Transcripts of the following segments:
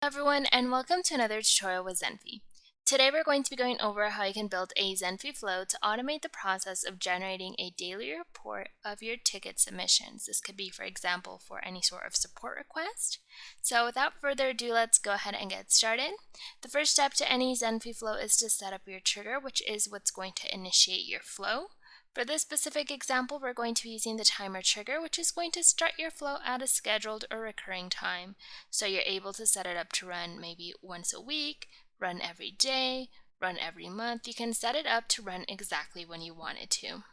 Everyone, and welcome to another tutorial with Zenphi. Today we're going to be going over how you can build a Zenphi flow to automate the process of generating a daily report of your ticket submissions. This could be, for example, for any sort of support request. So without further ado, let's go ahead and get started. The first step to any Zenphi flow is to set up your trigger, which is what's going to initiate your flow. For this specific example, we're going to be using the timer trigger, which is going to start your flow at a scheduled or recurring time. So you're able to set it up to run maybe once a week, run every day, run every month. You can set it up to run exactly when you want it to.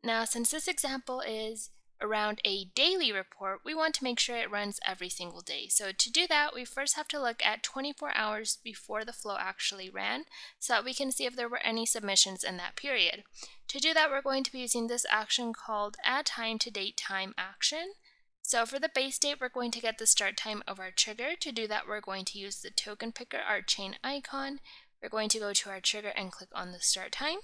Now, since this example is around a daily report, we want to make sure it runs every single day. So to do that, we first have to look at 24 hours before the flow actually ran so that we can see if there were any submissions in that period. To do that, we're going to be using this action called add time to date time action. So for the base date, we're going to get the start time of our trigger. To do that, we're going to use the token picker, our chain icon. We're going to go to our trigger and click on the start time.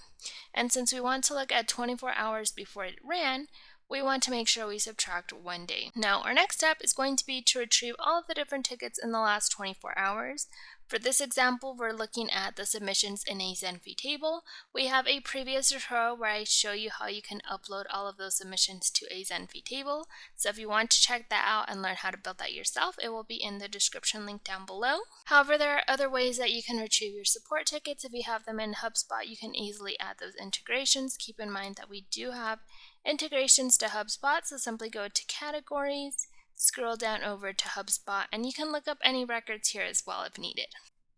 And since we want to look at 24 hours before it ran, we want to make sure we subtract 1 day. Now, our next step is going to be to retrieve all of the different tickets in the last 24 hours. For this example, we're looking at the submissions in a Zenphi table. We have a previous tutorial where I show you how you can upload all of those submissions to a Zenphi table. So if you want to check that out and learn how to build that yourself, it will be in the description link down below. However, there are other ways that you can retrieve your support tickets. If you have them in HubSpot, you can easily add those integrations. Keep in mind that we do have integrations to HubSpot, so simply go to categories, scroll down over to HubSpot, and you can look up any records here as well if needed.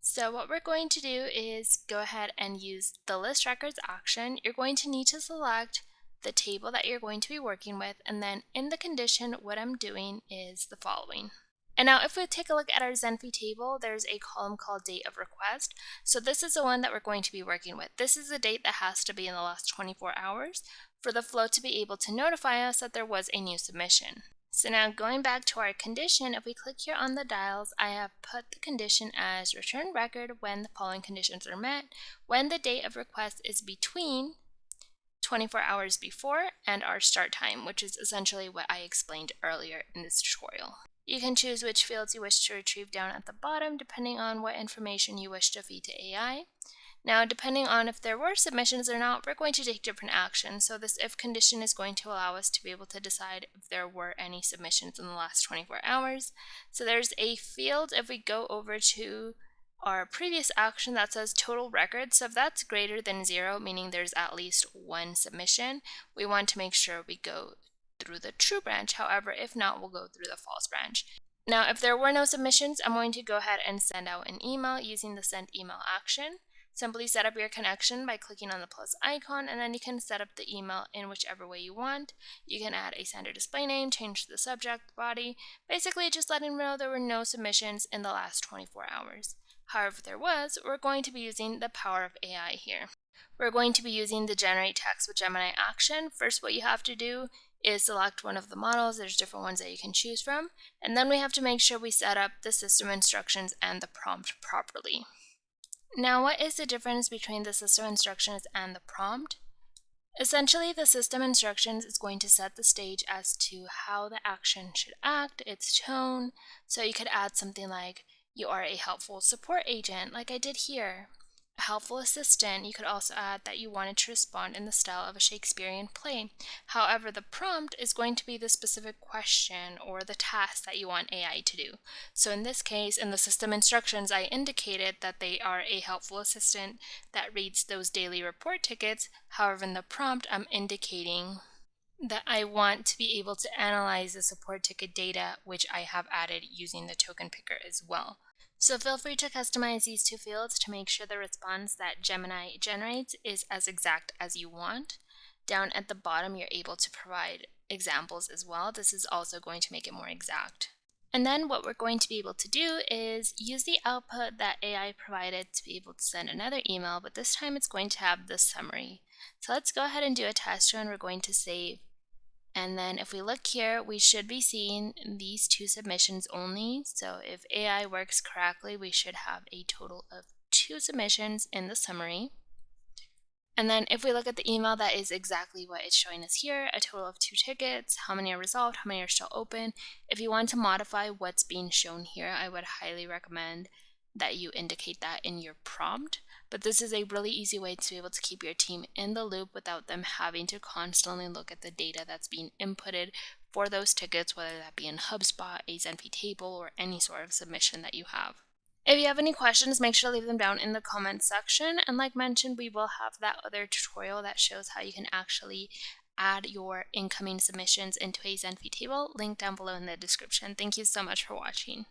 So what we're going to do is go ahead and use the list records action. You're going to need to select the table that you're going to be working with, and then in the condition, what I'm doing is the following. And now if we take a look at our Zenphi table, there's a column called date of request. So this is the one that we're going to be working with. This is the date that has to be in the last 24 hours for the flow to be able to notify us that there was a new submission. So now going back to our condition, if we click here on the dials, I have put the condition as return record when the following conditions are met, when the date of request is between 24 hours before and our start time, which is essentially what I explained earlier in this tutorial. You can choose which fields you wish to retrieve down at the bottom depending on what information you wish to feed to AI. Now, depending on if there were submissions or not, we're going to take different actions. So this if condition is going to allow us to be able to decide if there were any submissions in the last 24 hours. So there's a field if we go over to our previous action that says total records. So if that's greater than 0, meaning there's at least one submission, we want to make sure we go through the true branch. However, if not, we'll go through the false branch. Now, if there were no submissions, I'm going to go ahead and send out an email using the send email action. Simply set up your connection by clicking on the plus icon, and then you can set up the email in whichever way you want. You can add a sender display name, change the subject, body, basically just letting them know there were no submissions in the last 24 hours. However, if there was, we're going to be using the power of AI here. We're going to be using the generate text with Gemini action. First, what you have to do is select one of the models. There's different ones that you can choose from. And then we have to make sure we set up the system instructions and the prompt properly. Now, what is the difference between the system instructions and the prompt? Essentially, the system instructions is going to set the stage as to how the action should act, its tone. So you could add something like, you are a helpful support agent, like I did here. A helpful assistant. You could also add that you wanted to respond in the style of a Shakespearean play. However, the prompt is going to be the specific question or the task that you want AI to do. So in this case, in the system instructions, I indicated that they are a helpful assistant that reads those daily report tickets. However, in the prompt, I'm indicating that I want to be able to analyze the support ticket data, which I have added using the token picker as well. So feel free to customize these two fields to make sure the response that Gemini generates is as exact as you want. Down at the bottom, you're able to provide examples as well. This is also going to make it more exact. And then what we're going to be able to do is use the output that AI provided to be able to send another email, but this time it's going to have the summary. So let's go ahead and do a test run. We're going to save. And then if we look here, we should be seeing these two submissions only. So if AI works correctly, we should have a total of 2 submissions in the summary. And then if we look at the email, that is exactly what it's showing us here, a total of 2 tickets, how many are resolved, how many are still open. If you want to modify what's being shown here, I would highly recommend that you indicate that in your prompt. But this is a really easy way to be able to keep your team in the loop without them having to constantly look at the data that's being inputted for those tickets, whether that be in HubSpot, a Zenphi table, or any sort of submission that you have. If you have any questions, make sure to leave them down in the comments section. And like mentioned, we will have that other tutorial that shows how you can actually add your incoming submissions into a Zenphi table, linked down below in the description. Thank you so much for watching.